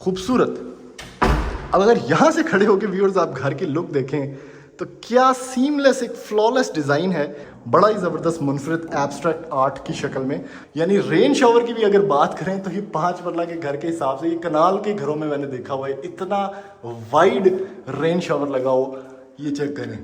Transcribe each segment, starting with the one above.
खूबसूरत। अब अगर यहाँ से खड़े होकर व्यूअर्स आप घर की लुक देखें तो क्या सीमलेस एक फ्लॉलेस डिज़ाइन है, बड़ा ही ज़बरदस्त मुनफरिद एब्स्ट्रैक्ट आर्ट की शक्ल में। यानी रेन शावर की भी अगर बात करें तो ये 5 मरला के घर के हिसाब से ये कनाल के घरों में मैंने देखा हुआ है, इतना वाइड रेन शावर लगा हो। ये चेक करें,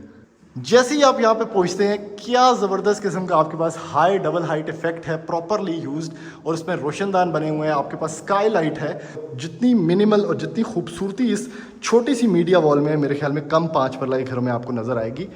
जैसे ही आप यहाँ पे पहुँचते हैं क्या ज़बरदस्त किस्म का आपके पास हाई डबल हाइट इफेक्ट है, प्रॉपरली यूज्ड, और इसमें रोशनदान बने हुए हैं। आपके पास स्काई लाइट है। जितनी मिनिमल और जितनी खूबसूरती इस छोटी सी मीडिया वॉल में मेरे ख्याल में कम 5 मरला के घरों में आपको नजर आएगी।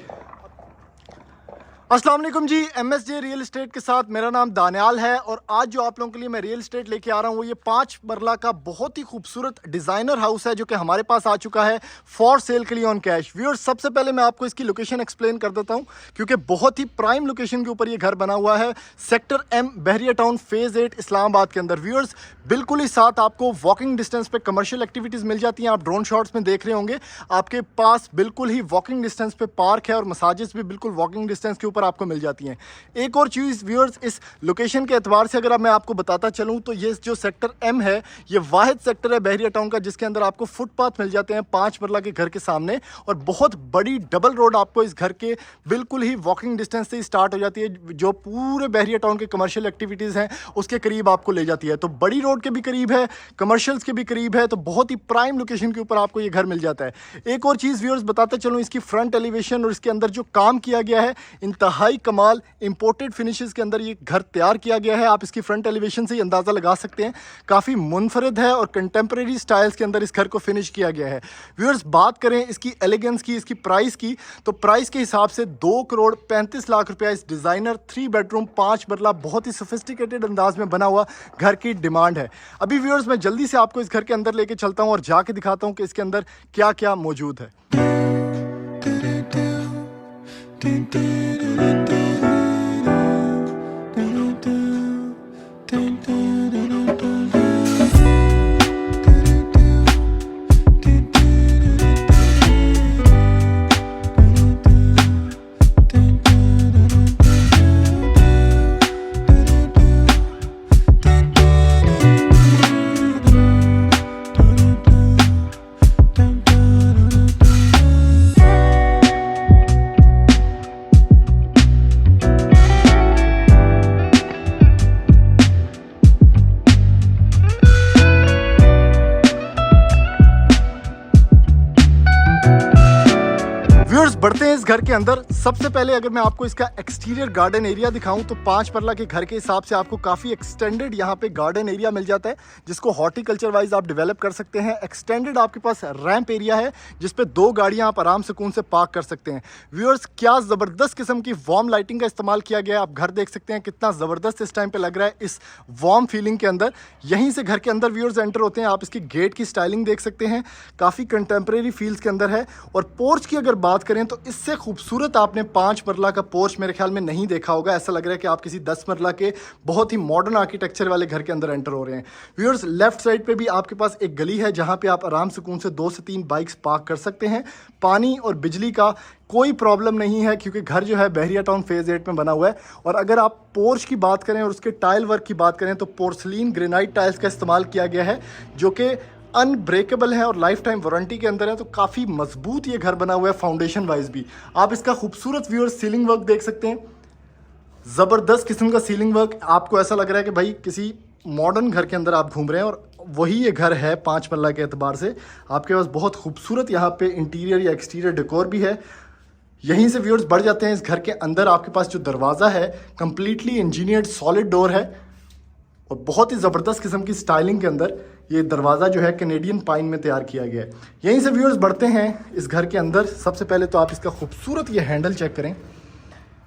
अस्सलाम वालेकुम जी, MSJ रियल एस्टेट के साथ मेरा नाम दानियाल है और आज जो आप लोगों के लिए मैं रियल एस्टेट लेके आ रहा हूँ वो ये 5 मरला का बहुत ही खूबसूरत डिज़ाइनर हाउस है जो कि हमारे पास आ चुका है फॉर सेल के लिए ऑन कैश। व्यूअर्स, सबसे पहले मैं आपको इसकी लोकेशन एक्सप्लेन कर देता हूँ क्योंकि बहुत ही प्राइम लोकेशन के ऊपर ये घर बना हुआ है, सेक्टर M, बहरिया टाउन, फेज़ 8, इस्लामाबाद के अंदर। व्यूअर्स, बिल्कुल ही साथ आपको वॉकिंग डिस्टेंस पे कमर्शियल एक्टिविटीज़ मिल जाती हैं। आप ड्रोन शॉट्स में देख रहे होंगे, आपके पास बिल्कुल ही वॉकिंग डिस्टेंस पे पार्क है और मसाजिद भी बिल्कुल वॉकिंग डिस्टेंस के ऊपर आपको मिल जाती हैं। एक और चीज़ व्यूअर्स, इस लोकेशन के एतबार से अगर अब मैं आपको बताता चलूँ तो ये जो सेक्टर M है ये वाहिद सेक्टर है बहरिया टाउन का जिसके अंदर आपको फुटपाथ मिल जाते हैं 5 मरला के घर के सामने, और बहुत बड़ी डबल रोड आपको इस घर के बिल्कुल ही वॉकिंग डिस्टेंस से ही स्टार्ट हो जाती है, जो पूरे बहरिया टाउन के कमर्शियल एक्टिविटीज़ हैं उसके करीब आपको ले जाती है। तो बड़ी रोड के भी करीब है, कमर्शियल्स के भी करीब है, तो बहुत ही प्राइम लोकेशन के ऊपर आपको ये घर मिल जाता है। एक और चीज़ व्यूअर्स बताते चलूँ, इसकी फ्रंट एलिवेशन और इसके अंदर जो काम किया गया है इंतहाई कमाल, इंपोर्टेड फिनिशेस के अंदर ये घर तैयार किया गया है। आप इसकी फ्रंट एलिवेशन से ही अंदाज़ा लगा सकते हैं, काफ़ी मुनफरिद है और कंटेम्प्रेरी स्टाइल्स के अंदर इस घर को फिनिश किया गया है। व्यूअर्स, बात करें इसकी एलिगेंस की, इसकी प्राइस की, तो प्राइस के हिसाब से 2,35,00,000 रुपया इस डिज़ाइनर 3 बेडरूम 5 मरला बहुत ही सोफिस्टिकेटेड अंदाज में बना हुआ घर की डिमांड है। अभी व्यूअर्स, मैं जल्दी से आपको इस घर के अंदर लेके चलता हूँ और जाके दिखाता हूँ कि इसके अंदर क्या क्या मौजूद है। बढ़ते हैं इस घर के अंदर। सबसे पहले अगर मैं आपको इसका एक्सटीरियर गार्डन एरिया दिखाऊं तो 5 मरला के घर के हिसाब से आपको काफ़ी एक्सटेंडेड यहाँ पे गार्डन एरिया मिल जाता है जिसको हॉर्टिकल्चर वाइज आप डेवलप कर सकते हैं। एक्सटेंडेड आपके पास रैंप एरिया है जिसपे 2 गाड़ियाँ आप आराम सुकून से पार्क कर सकते हैं। व्यूअर्स, क्या ज़बरदस्त किस्म की वार्म लाइटिंग का इस्तेमाल किया गया है। आप घर देख सकते हैं कितना ज़बरदस्त इस टाइम पर लग रहा है इस वार्म फीलिंग के अंदर। यहीं से घर के अंदर व्यूअर्स एंटर होते हैं, आप इसकी गेट की स्टाइलिंग देख सकते हैं, काफ़ी कंटेम्प्रेरी फील्स के अंदर है। और पोर्च की अगर बात करें तो इससे खूबसूरत आपने 5 मरला का पोर्च मेरे ख्याल में नहीं देखा होगा। ऐसा लग रहा है कि आप किसी 10 मरला के बहुत ही मॉडर्न आर्किटेक्चर वाले घर के अंदर एंटर हो रहे हैं। व्यूअर्स, लेफ्ट साइड पे भी आपके पास एक गली है जहां पे आप आराम सुकून से 2 से 3 बाइक्स पार्क कर सकते हैं। पानी और बिजली का कोई प्रॉब्लम नहीं है क्योंकि घर जो है बहरिया टाउन फेज़ 8 में बना हुआ है। और अगर आप पोर्च की बात करें और उसके टाइल वर्क की बात करें तो पोर्सलिन ग्रेनाइट टाइल्स का इस्तेमाल किया गया है जो कि अनब्रेकेबल है और लाइफ टाइम वारंटी के अंदर है, तो काफ़ी मजबूत ये घर बना हुआ है फाउंडेशन वाइज भी। आप इसका खूबसूरत व्यूअर सीलिंग वर्क देख सकते हैं, ज़बरदस्त किस्म का सीलिंग वर्क। आपको ऐसा लग रहा है कि भाई किसी मॉडर्न घर के अंदर आप घूम रहे हैं और वही ये घर है 5 मरला के एतबार से। आपके पास बहुत खूबसूरत यहाँ पे इंटीरियर या एक्सटीरियर डेकोर भी है। यहीं से व्यूअर्स बढ़ जाते हैं इस घर के अंदर। आपके पास जो दरवाज़ा है कंप्लीटली इंजीनियर्ड सॉलिड डोर है और बहुत ही ज़बरदस्त किस्म की स्टाइलिंग के अंदर ये दरवाज़ा जो है कैनेडियन पाइन में तैयार किया गया है। यहीं से व्यूअर्स बढ़ते हैं इस घर के अंदर। सबसे पहले तो आप इसका खूबसूरत ये हैंडल चेक करें,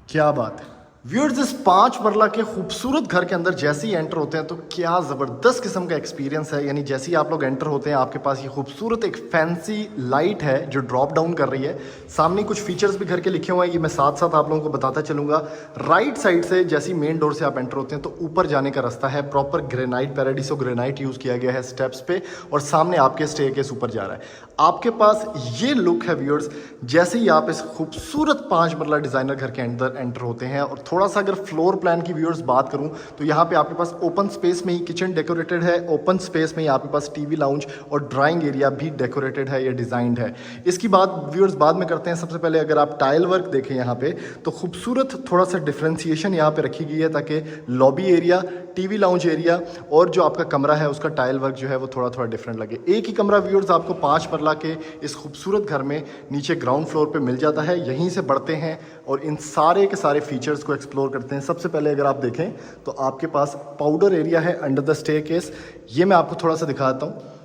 क्या बात है। व्यूअर्स, इस 5 मरला के खूबसूरत घर के अंदर जैसे ही एंटर होते हैं तो क्या ज़बरदस्त किस्म का एक्सपीरियंस है। यानी जैसे ही आप लोग एंटर होते हैं आपके पास ये खूबसूरत एक फैंसी लाइट है जो ड्रॉप डाउन कर रही है। सामने कुछ फीचर्स भी घर के लिखे हुए हैं, ये मैं साथ साथ आप लोगों को बताता चलूँगा। राइट साइड से जैसे ही मेन डोर से आप एंटर होते हैं तो ऊपर जाने का रास्ता है, proper granite, Paradiso granite use किया गया है स्टेप्स पे, और सामने आपके स्टेयरकेस ऊपर जा रहा है। आपके पास ये लुक है व्यूअर्स जैसे ही आप इस खूबसूरत 5 मरला डिज़ाइनर घर के अंदर एंटर होते हैं और थोड़ा सा अगर फ्लोर प्लान की व्यूअर्स बात करूं तो यहाँ पे आपके पास ओपन स्पेस में ही किचन डेकोरेटेड है, ओपन स्पेस में ही आपके पास टीवी लाउंज और ड्राइंग एरिया भी डेकोरेटेड है या डिजाइंड है। इसकी बात व्यूअर्स बाद में करते हैं। सबसे पहले अगर आप टाइल वर्क देखें यहाँ पे तो खूबसूरत थोड़ा सा डिफ्रेंसिएशन यहाँ पे रखी गई है ताकि lobby area, TV lounge area और जो आपका कमरा है उसका टाइल वर्क जो है वो थोड़ा थोड़ा डिफरेंट लगे। एक ही कमरा व्यूअर्स आपको 5 मरला के इस खूबसूरत घर में नीचे ग्राउंड फ्लोर पे मिल जाता है। यहीं से बढ़ते हैं और इन सारे के सारे फीचर्स को एक्सप्लोर करते हैं। सबसे पहले अगर आप देखें तो आपके पास पाउडर एरिया है अंडर द स्टेयरकेस, ये मैं आपको थोड़ा सा दिखाता हूँ।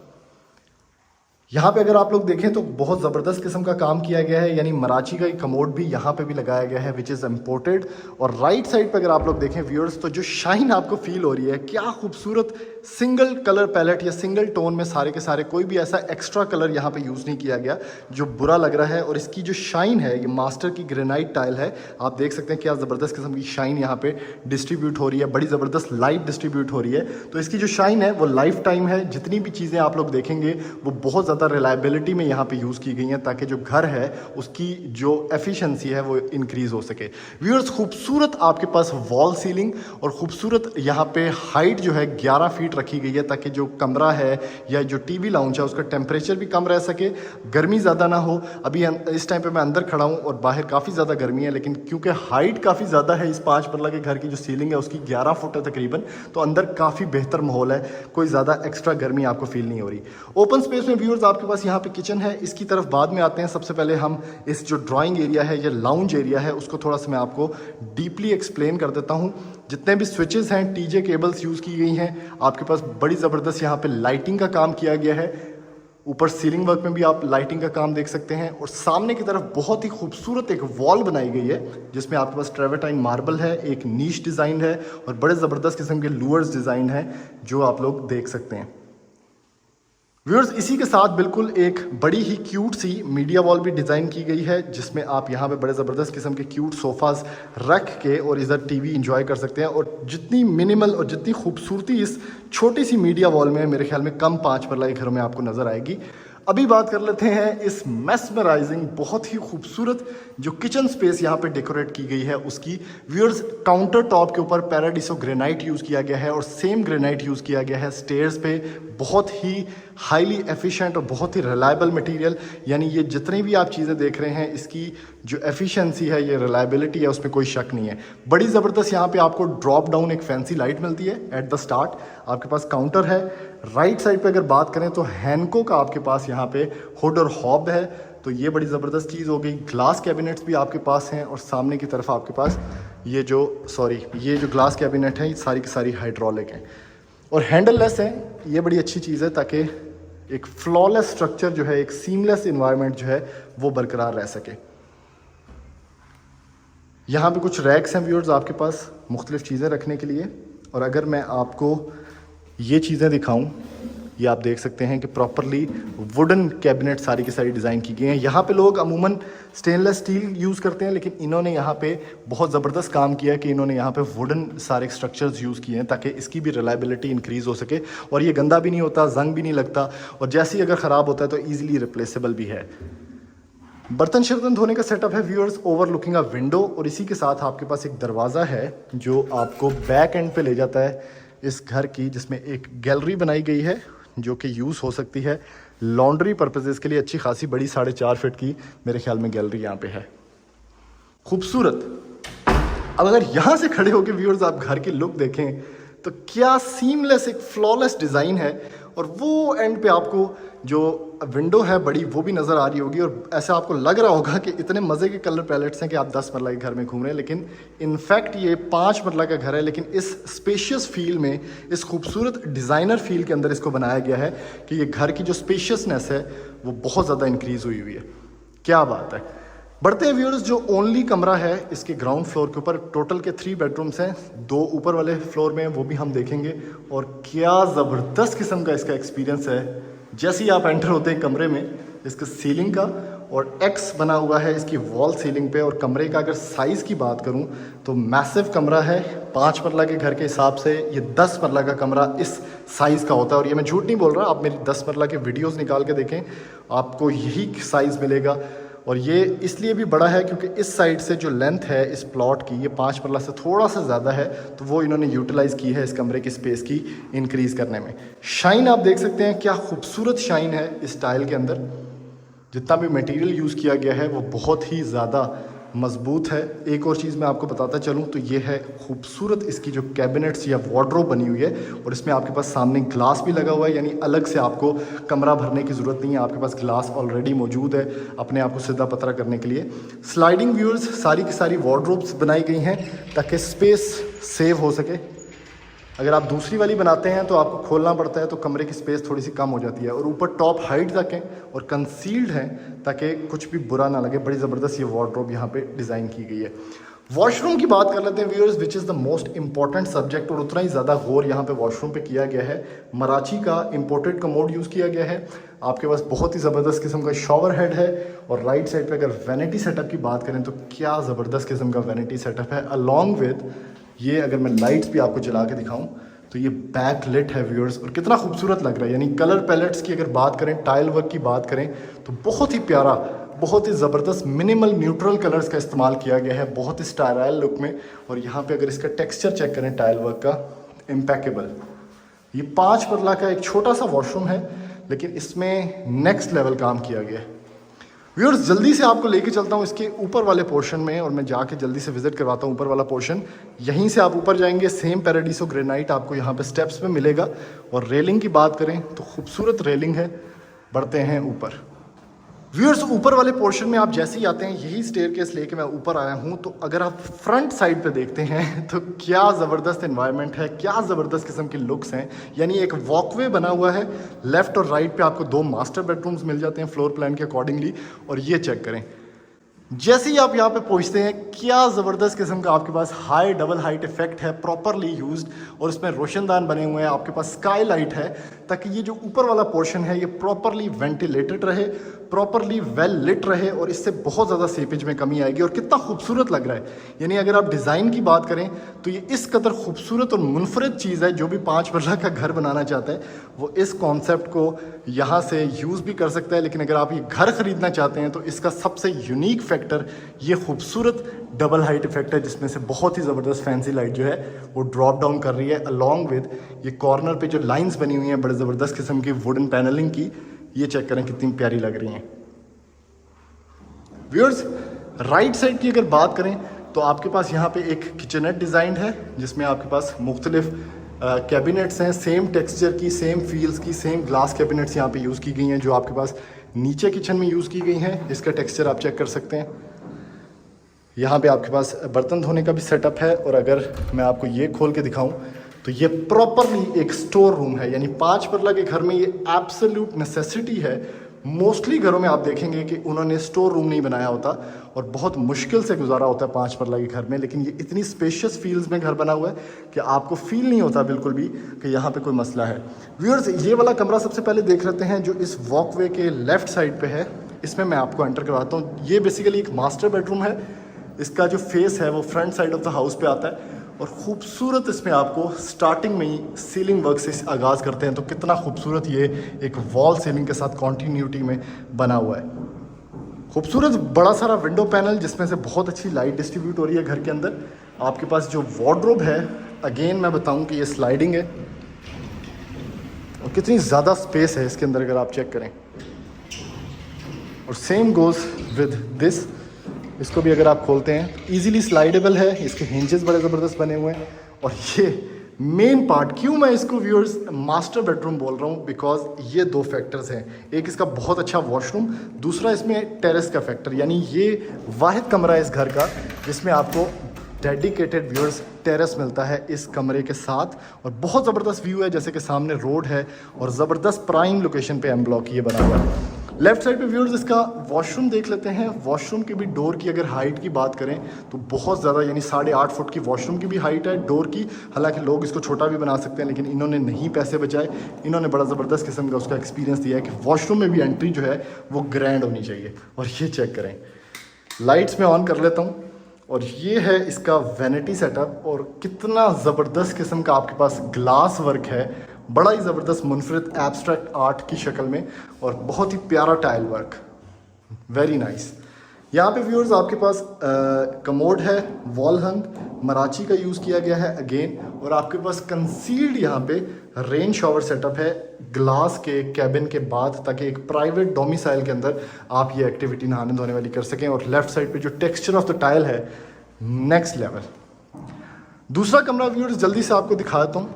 यहाँ पे अगर आप लोग देखें तो बहुत ज़बरदस्त किस्म का काम किया गया है, यानी मराची का एक कमोड भी यहाँ पे भी लगाया गया है विच इज़ इम्पोर्टेड। और राइट साइड पे अगर आप लोग देखें व्यूअर्स तो जो शाइन आपको फील हो रही है, क्या खूबसूरत सिंगल कलर पैलेट या सिंगल टोन में सारे के सारे, कोई भी ऐसा एक्स्ट्रा कलर यहाँ पे यूज़ नहीं किया गया जो बुरा लग रहा है। और इसकी जो शाइन है, ये मास्टर की ग्रेनाइट टाइल है, आप देख सकते हैं क्या ज़बरदस्त किस्म की शाइन यहाँ पे डिस्ट्रीब्यूट हो रही है, बड़ी ज़बरदस्त लाइट डिस्ट्रीब्यूट हो रही है। तो इसकी जो शाइन है वो लाइफ टाइम है। जितनी भी चीज़ें आप लोग देखेंगे वो बहुत ज़्यादा रिलायबिलिटी में यहाँ पे यूज़ की गई हैं ताकि जो घर है उसकी जो एफिशिएंसी है वो इंक्रीज़ हो सके। व्यूअर्स खूबसूरत आपके पास वॉल सीलिंग और खूबसूरत यहाँ पे हाइट जो है 11 फीट रखी गई है ताकि जो कमरा है या जो टीवी लाउंज है उसका टेम्परेचर भी कम रह सके, गर्मी ज़्यादा ना हो। अभी इस टाइम पे मैं अंदर खड़ा हूँ और बाहर काफ़ी ज़्यादा गर्मी है, लेकिन क्योंकि हाइट काफ़ी ज़्यादा है, इस 5 मरला के घर की जो सीलिंग है उसकी 11 फुट है तकरीबन, तो अंदर काफ़ी बेहतर माहौल है, कोई ज़्यादा एक्स्ट्रा गर्मी आपको फील नहीं हो रही। ओपन स्पेस में व्यूअर्स आपके पास यहाँ पे किचन है, इसकी तरफ बाद में आते हैं। सबसे पहले हम इस जो ड्राइंग एरिया है या लाउंज एरिया है उसको थोड़ा सा मैं आपको डीपली एक्सप्लेन कर देता हूँ। जितने भी स्विचेस हैं, टीजे केबल्स यूज़ की गई हैं, आपके पास बड़ी ज़बरदस्त यहाँ पे लाइटिंग का काम किया गया है। ऊपर सीलिंग वर्क में भी आप लाइटिंग का काम देख सकते हैं और सामने की तरफ बहुत ही खूबसूरत एक वॉल बनाई गई है जिसमें आपके पास ट्रेवर्टाइन मार्बल है, एक नीश डिज़ाइन है और बड़े ज़बरदस्त किस्म के लूअर्स डिज़ाइन है जो आप लोग देख सकते हैं। व्यूअर्स इसी के साथ बिल्कुल एक बड़ी ही क्यूट सी मीडिया वॉल भी डिज़ाइन की गई है जिसमें आप यहाँ पे बड़े ज़बरदस्त किस्म के क्यूट सोफ़ाज रख के और इधर टीवी इंजॉय कर सकते हैं। और जितनी मिनिमल और जितनी खूबसूरती इस छोटी सी मीडिया वॉल में मेरे ख्याल में कम 5 मरला के घरों में आपको नज़र आएगी। अभी बात कर लेते हैं इस मेस्मराइजिंग बहुत ही खूबसूरत जो किचन स्पेस यहाँ पे डेकोरेट की गई है उसकी। व्यूअर्स काउंटर टॉप के ऊपर पैराडीसो ग्रेनाइट यूज़ किया गया है और सेम ग्रेनाइट यूज़ किया गया है स्टेयर्स पे। बहुत ही हाईली एफिशिएंट और बहुत ही रिलायबल मटेरियल, यानी ये जितनी भी आप चीज़ें देख रहे हैं इसकी जो एफिशिएंसी है, ये रिलायबिलिटी है, उसमें कोई शक नहीं है। बड़ी ज़बरदस्त यहाँ पे आपको ड्रॉप डाउन एक फैंसी लाइट मिलती है एट द स्टार्ट। आपके पास काउंटर है। राइट साइड पे अगर बात करें तो हैंको का आपके पास यहाँ पे हुड और हॉब है, तो ये बड़ी ज़बरदस्त चीज़ हो गई। ग्लास कैबिनेट्स भी आपके पास हैं और सामने की तरफ आपके पास ये जो ग्लास कैबिनेट है ये सारी की सारी हाइड्रोलिक हैं और हैंडल लेस है। ये बड़ी अच्छी चीज़ है ताकि एक फ्लॉलेस स्ट्रक्चर जो है, एक सीमलेस इन्वायरमेंट जो है वो बरकरार रह सके। यहाँ पे कुछ रैक्स हैं व्यूअर्स आपके पास मुख्तलिफ चीज़ें रखने के लिए। और अगर मैं आपको ये चीज़ें दिखाऊं, ये आप देख सकते हैं कि प्रॉपरली वुडन कैबिनेट सारी की सारी डिज़ाइन की गई हैं। यहाँ पे लोग अमूमन स्टेनलेस स्टील यूज़ करते हैं, लेकिन इन्होंने यहाँ पे बहुत ज़बरदस्त काम किया कि इन्होंने यहाँ पे वुडन सारे स्ट्रक्चर्स यूज़ किए हैं ताकि इसकी भी रिलायबिलिटी इंक्रीज़ हो सके और ये गंदा भी नहीं होता, जंग भी नहीं लगता और जैसे ही अगर ख़राब होता है तो ईजिली रिप्लेसेबल भी है। बर्तन शर्तन धोने का सेटअप है व्यूअर्स ओवरलुकिंग अ विंडो और इसी के साथ आपके पास एक दरवाज़ा है जो आपको बैक एंड पे ले जाता है इस घर की, जिसमें एक गैलरी बनाई गई है जो कि यूज़ हो सकती है लॉन्ड्री पर्पजेज़ के लिए। अच्छी खासी बड़ी 4.5 फीट की मेरे ख्याल में गैलरी यहाँ पे है, खूबसूरत। अब अगर यहाँ से खड़े होकर व्यूअर्स आप घर की लुक देखें तो क्या सीमलेस एक फ्लॉलेस डिज़ाइन है और वो एंड पे आपको जो विंडो है बड़ी वो भी नज़र आ रही होगी और ऐसा आपको लग रहा होगा कि इतने मज़े के कलर पैलेट्स हैं कि आप 10 मरला के घर में घूम रहे हैं, लेकिन इनफैक्ट ये 5 मरला का घर है। लेकिन इस स्पेशियस फील में, इस खूबसूरत डिज़ाइनर फील के अंदर इसको बनाया गया है कि ये घर की जो स्पेशियसनेस है वो बहुत ज़्यादा इंक्रीज़ हुई हुई है। क्या बात है। बढ़ते हैं व्यूअर्स, जो ओनली कमरा है इसके ग्राउंड फ्लोर के ऊपर, टोटल के 3 बेडरूम्स हैं, 2 ऊपर वाले फ्लोर में वो भी हम देखेंगे और क्या ज़बरदस्त किस्म का इसका एक्सपीरियंस है। जैसे ही आप एंटर होते हैं कमरे में, इसका सीलिंग का और एक्स बना हुआ है इसकी वॉल सीलिंग पे। और कमरे का अगर साइज़ की बात करूं तो मैसिव कमरा है। 5 मरला के घर के हिसाब से ये 10 मरला का कमरा इस साइज़ का होता है और ये मैं झूठ नहीं बोल रहा, आप मेरी 10 मरला के वीडियोस निकाल के देखें आपको यही साइज़ मिलेगा। और ये इसलिए भी बड़ा है क्योंकि इस साइड से जो लेंथ है इस प्लॉट की, ये 5 मरला से थोड़ा सा ज़्यादा है, तो वो इन्होंने यूटिलाइज़ की है इस कमरे की स्पेस की इंक्रीज़ करने में। शाइन आप देख सकते हैं, क्या खूबसूरत शाइन है इस टाइल के अंदर। जितना भी मटेरियल यूज़ किया गया है वो बहुत ही ज़्यादा मजबूत है। एक और चीज़ मैं आपको बताता चलूँ तो ये है खूबसूरत इसकी जो कैबिनेट्स या वार्डरोब बनी हुई है, और इसमें आपके पास सामने ग्लास भी लगा हुआ है, यानी अलग से आपको कमरा भरने की ज़रूरत नहीं है, आपके पास ग्लास ऑलरेडी मौजूद है अपने आप को सीधा पतरा करने के लिए। स्लाइडिंग व्यूअर्स, सारी की सारी वार्डरोब्स बनाई गई हैं ताकि स्पेस सेव हो सके। अगर आप दूसरी वाली बनाते हैं तो आपको खोलना पड़ता है, तो कमरे की स्पेस थोड़ी सी कम हो जाती है। और ऊपर टॉप हाइट तक है और कंसील्ड है ताकि कुछ भी बुरा ना लगे। बड़ी ज़बरदस्त ये वार्डरोब यहाँ पे डिज़ाइन की गई है। वॉशरूम की बात कर लेते हैं viewers, which is the most important subject, और उतना ही ज़्यादा गौर यहाँ पे वॉशरूम पे किया गया है। मराची का इम्पोर्टेड कमोड यूज़ किया गया है। आपके पास बहुत ही ज़बरदस्त किस्म का शॉवर हेड है, और राइट साइड पे अगर वैनिटी सेटअप की बात करें तो क्या ज़बरदस्त किस्म का वैनिटी सेटअप है। अलॉन्ग विद ये, अगर मैं लाइट्स भी आपको जला के दिखाऊं तो ये बैक लिट है व्यूअर्स, और कितना खूबसूरत लग रहा है। यानी कलर पैलेट्स की अगर बात करें, टाइल वर्क की बात करें तो बहुत ही प्यारा, बहुत ही ज़बरदस्त मिनिमल न्यूट्रल कलर्स का इस्तेमाल किया गया है, बहुत ही स्टाइल लुक में। और यहाँ पे अगर इसका टेक्सचर चेक करें टाइल वर्क का, इम्पेकेबल। ये 5 मरला का एक छोटा सा वॉशरूम है, लेकिन इसमें नेक्स्ट लेवल काम किया गया है। व्यूअर्स, जल्दी से आपको लेके चलता हूँ इसके ऊपर वाले पोर्शन में, और मैं जाके जल्दी से विजिट करवाता हूँ ऊपर वाला पोर्शन। यहीं से आप ऊपर जाएंगे, सेम पैराडीसो ग्रेनाइट आपको यहाँ पे स्टेप्स में मिलेगा। और रेलिंग की बात करें तो खूबसूरत रेलिंग है। बढ़ते हैं ऊपर। व्यूअर्स, ऊपर वाले पोर्शन में आप जैसे ही आते हैं, यही स्टेयरकेस लेके मैं ऊपर आया हूँ, तो अगर आप फ्रंट साइड पे देखते हैं तो क्या ज़बरदस्त एनवायरनमेंट है, क्या ज़बरदस्त किस्म की लुक्स हैं। यानी एक वॉकवे बना हुआ है, लेफ्ट और राइट पे आपको 2 मास्टर बेडरूम्स मिल जाते हैं फ्लोर प्लान के अकॉर्डिंगली। और ये चेक करें, जैसे ही आप यहाँ पे पहुँचते हैं, क्या ज़बरदस्त किस्म का आपके पास हाई डबल हाइट इफेक्ट है, प्रॉपरली यूज्ड, और इसमें रोशनदान बने हुए हैं। आपके पास स्काई लाइट है ताकि ये जो ऊपर वाला पोर्शन है ये प्रॉपरली वेंटिलेटेड रहे, प्रॉपरली वेल लिट रहे, और इससे बहुत ज़्यादा सीपेज में कमी आएगी। और कितना खूबसूरत लग रहा है। यानी अगर आप डिज़ाइन की बात करें तो ये इस कदर खूबसूरत और मुनफरद चीज़ है, जो भी 5 मरला का घर बनाना चाहता है वो इस कॉन्सेप्ट को यहाँ से यूज़ भी कर सकता है। लेकिन अगर आप ये घर ख़रीदना चाहते हैं तो इसका सबसे यूनिक फैक्टर ये खूबसूरत डबल हाइट इफेक्ट है, जिसमें से बहुत ही ज़बरदस्त फैंसी लाइट जो है वो ड्रॉप डाउन कर रही है। अलॉन्ग विद ये कॉर्नर पे जो लाइंस बनी हुई हैं बड़े ज़बरदस्त किस्म की वुडन पैनलिंग की, ये चेक करें कितनी प्यारी लग रही हैं। व्यूअर्स, राइट साइड की अगर बात करें तो आपके पास यहाँ पे एक किचनेट डिज़ाइन है, जिसमें आपके पास मुख्तलिफ कैबिनेट्स हैं, सेम टेक्सचर की, सेम फील्स की, सेम ग्लास कैबिनेट्स यहाँ पे यूज़ की गई हैं, जो आपके पास नीचे किचन में यूज़ की गई हैं। इसका टेक्सचर आप चेक कर सकते हैं। यहाँ पे आपके पास बर्तन धोने का भी सेटअप है। और अगर मैं आपको ये खोल के दिखाऊं तो ये प्रॉपरली एक स्टोर रूम है। यानी 5 मरला के घर में ये एब्सोल्यूट नेसेसिटी है। मोस्टली घरों में आप देखेंगे कि उन्होंने स्टोर रूम नहीं बनाया होता और बहुत मुश्किल से गुजारा होता है 5 मरला के घर में, लेकिन ये इतनी स्पेशियस फील्ड्स में घर बना हुआ है कि आपको फील नहीं होता बिल्कुल भी कि यहाँ पे कोई मसला है। व्यूअर्स, ये वाला कमरा सबसे पहले देख लेते हैं जो इस वॉकवे के लेफ्ट साइड पे है। इसमें मैं आपको एंटर करवाता हूँ। ये बेसिकली एक मास्टर बेडरूम है। इसका जो फेस है वो front side of the house पे आता है, और खूबसूरत इसमें आपको स्टार्टिंग में ही सीलिंग वर्क से आगाज़ करते हैं। तो कितना खूबसूरत ये एक वॉल सीलिंग के साथ कॉन्टीन्यूटी में बना हुआ है। खूबसूरत बड़ा सारा विंडो पैनल, जिसमें से बहुत अच्छी लाइट डिस्ट्रीब्यूट हो रही है घर के अंदर। आपके पास जो वार्डरोब है, अगेन मैं बताऊं कि ये स्लाइडिंग है, और कितनी ज़्यादा स्पेस है इसके अंदर अगर आप चेक करें। और सेम गोज़ विद दिस। इसको भी अगर आप खोलते हैं, इजीली स्लाइडेबल है। इसके हिंजेस बड़े ज़बरदस्त बने हुए हैं। और ये मेन पार्ट, क्यों मैं इसको व्यूअर्स मास्टर बेडरूम बोल रहा हूँ, बिकॉज ये 2 फैक्टर्स हैं। एक इसका बहुत अच्छा वॉशरूम, दूसरा इसमें टेरेस का फैक्टर। यानी ये वाहिद कमरा है इस घर का जिसमें आपको डेडिकेटेड व्यूअर्स टेरेस मिलता है इस कमरे के साथ। और बहुत ज़बरदस्त व्यू है, जैसे कि सामने रोड है और ज़बरदस्त प्राइम लोकेशन पे एम ब्लॉक ये बना हुआ है। लेफ्ट साइड पे व्यूअर्स इसका वॉशरूम देख लेते हैं। वॉशरूम की भी डोर की अगर हाइट की बात करें तो बहुत ज़्यादा, यानी 8.5 फुट की वॉशरूम की भी हाइट है डोर की। हालांकि लोग इसको छोटा भी बना सकते हैं, लेकिन इन्होंने नहीं पैसे बचाए। इन्होंने बड़ा ज़बरदस्त किस्म का उसका एक्सपीरियंस दिया है कि वॉशरूम में भी एंट्री जो है वो ग्रैंड होनी चाहिए। और ये चेक करें, लाइट्स में ऑन कर लेता हूँ, और ये है इसका वैनिटी सेटअप। और कितना ज़बरदस्त किस्म का आपके पास ग्लास वर्क है, बड़ा ही ज़बरदस्त मुनफरद एब्स्ट्रैक्ट आर्ट की शक्ल में, और बहुत ही प्यारा टाइल वर्क, वेरी नाइस। यहाँ पे व्यूअर्स आपके पास कमोड है, वॉल हंग, मराची का यूज़ किया गया है अगेन, और आपके पास कंसील्ड यहाँ पे रेन शावर सेटअप है ग्लास के कैबिन के बाद, ताकि एक प्राइवेट डोमिसाइल के अंदर आप ये एक्टिविटी नहाने धोने वाली कर सकें। और लेफ्ट साइड पे जो टेक्सचर ऑफ द टाइल है नेक्स्ट लेवल। दूसरा कमरा व्यूअर्स जल्दी से आपको दिखा देता हूँ।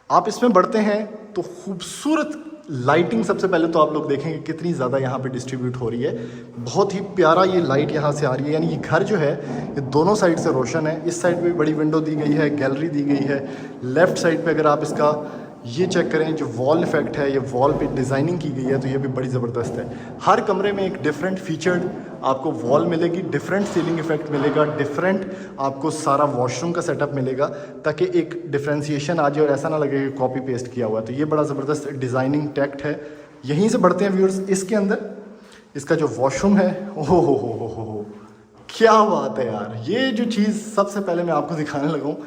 आप इसमें बढ़ते हैं तो खूबसूरत लाइटिंग सबसे पहले तो आप लोग देखेंगे कितनी ज़्यादा यहाँ पे डिस्ट्रीब्यूट हो रही है। बहुत ही प्यारा ये लाइट यहाँ से आ रही है, यानी ये घर जो है ये दोनों साइड से रोशन है। इस साइड पे भी बड़ी विंडो दी गई है, गैलरी दी गई है। लेफ्ट साइड पे अगर आप इसका ये चेक करें, जो वॉल इफेक्ट है, ये वॉल पे डिज़ाइनिंग की गई है, तो ये भी बड़ी ज़बरदस्त है। हर कमरे में एक डिफरेंट फीचर्ड आपको वॉल मिलेगी, डिफरेंट सीलिंग इफेक्ट मिलेगा, डिफरेंट आपको सारा वॉशरूम का सेटअप मिलेगा, ताकि एक डिफ्रेंसिएशन आ जाए और ऐसा ना लगे कि कॉपी पेस्ट किया हुआ है। तो ये बड़ा ज़बरदस्त डिज़ाइनिंग टैक्ट है। यहीं से बढ़ते हैं व्यूअर्स इसके अंदर। इसका जो वॉशरूम है, ओहो हो, क्या बात है यार। ये जो चीज़ सबसे पहले मैं आपको दिखाने लगा हूँ,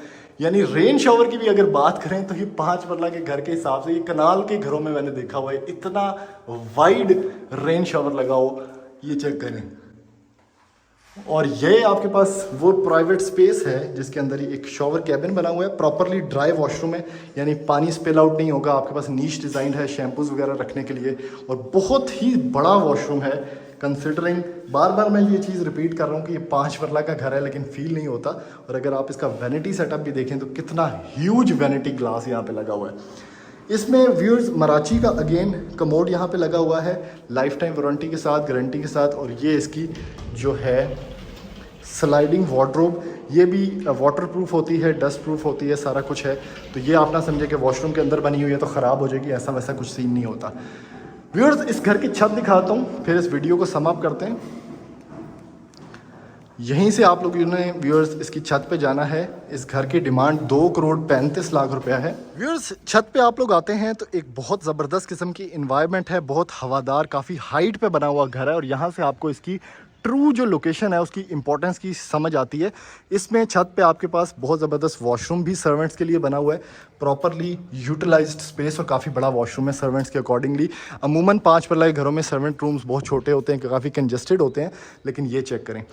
यानी रेन शावर की भी अगर बात करें तो ये 5 मरला के घर के हिसाब से, ये कनाल के घरों में मैंने देखा हुआ है इतना वाइड रेन शावर लगा हो, ये चेक करें। और ये आपके पास वो प्राइवेट स्पेस है जिसके अंदर ही एक शॉवर कैबिन बना हुआ है, प्रॉपरली ड्राई वॉशरूम है, यानी पानी स्पिल आउट नहीं होगा। आपके पास नीच डिज़ाइन है शैम्पूज वगैरह रखने के लिए, और बहुत ही बड़ा वॉशरूम है। कंसिडरिंग बार बार मैं ये चीज़ रिपीट कर रहा हूँ कि ये 5 मरला का घर है, लेकिन फील नहीं होता। और अगर आप इसका वैनिटी सेटअप भी देखें तो कितना ह्यूज वैनिटी ग्लास यहाँ पे लगा हुआ है। इसमें व्यूअर्स मराची का अगेन कमोड यहाँ पे लगा हुआ है, लाइफ टाइम वारंटी के साथ, गारंटी के साथ। और ये इसकी जो है स्लाइडिंग वार्डरोब, ये भी वाटर प्रूफ होती है, डस्ट प्रूफ होती है, सारा कुछ है। तो ये आप ना समझे कि वॉशरूम के अंदर बनी हुई है तो ख़राब हो जाएगी, ऐसा वैसा कुछ सीन नहीं होता। व्यूअर्स इस घर की छत दिखाता हूँ, फिर इस वीडियो को सम अप करते हैं। यहीं से आप लोगों ने व्यूअर्स इसकी छत पे जाना है। इस घर की डिमांड 2,35,00,000 रुपया है। व्यूअर्स छत पे आप लोग आते हैं तो एक बहुत ज़बरदस्त किस्म की इन्वायरमेंट है, बहुत हवादार, काफ़ी हाइट पे बना हुआ घर है, और यहाँ से आपको इसकी ट्रू जो लोकेशन है उसकी इंपॉर्टेंस की समझ आती है। इसमें छत पे आपके पास बहुत ज़बरदस्त वॉशरूम भी सर्वेंट्स के लिए बना हुआ है, प्रॉपरली यूटिलाइज्ड स्पेस, और काफ़ी बड़ा वॉशरूम है सर्वेंट्स के अकॉर्डिंगली। अमूमन 5 मरला के घरों में सर्वेंट रूम्स बहुत छोटे होते हैं, काफ़ी कंजस्टेड होते हैं, लेकिन ये चेक करें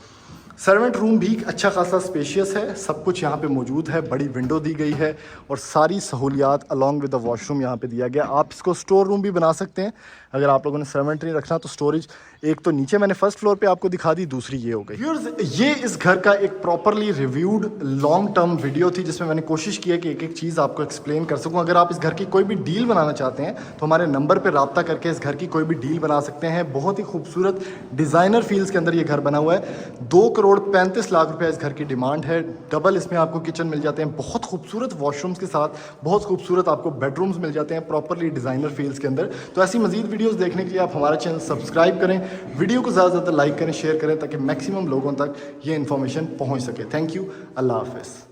सर्वेंट रूम भी अच्छा खासा स्पेशियस है, सब कुछ यहाँ पे मौजूद है, बड़ी विंडो दी गई है, और सारी सहूलियात अलॉन्ग विद द वॉशरूम यहाँ पे दिया गया। आप इसको स्टोर रूम भी बना सकते हैं अगर आप लोगों ने सर्वेंट नहीं रखना तो। स्टोरेज एक तो नीचे मैंने फर्स्ट फ्लोर पे आपको दिखा दी, दूसरी ये हो गई। व्यूअर्स ये इस घर का एक properly reviewed long term video थी, जिसमें मैंने कोशिश की है कि एक एक चीज़ आपको एक्सप्लेन कर सकूँ। अगर आप इस घर की कोई भी डील बनाना चाहते हैं तो हमारे नंबर पर रब्ता करके इस घर की कोई भी डील बना सकते हैं। बहुत ही खूबसूरत डिज़ाइनर फील्स के अंदर ये घर बना हुआ है। 2,35,00,000 रुपये इस घर की डिमांड है। डबल इसमें आपको किचन मिल जाते हैं, बहुत खूबसूरत वॉशरूम्स के साथ, बहुत खूबसूरत आपको बेडरूम्स मिल जाते हैं प्रॉपरली डिज़ाइनर फील्स के अंदर। तो ऐसी मजीद वीडियोस देखने के लिए आप हमारा चैनल सब्सक्राइब करें, वीडियो को ज़्यादा से ज़्यादा लाइक करें, शेयर करें, ताकि मैक्सिमम लोगों तक ये इन्फॉर्मेशन पहुंच सके। थैंक यू, अल्लाह हाफिज़।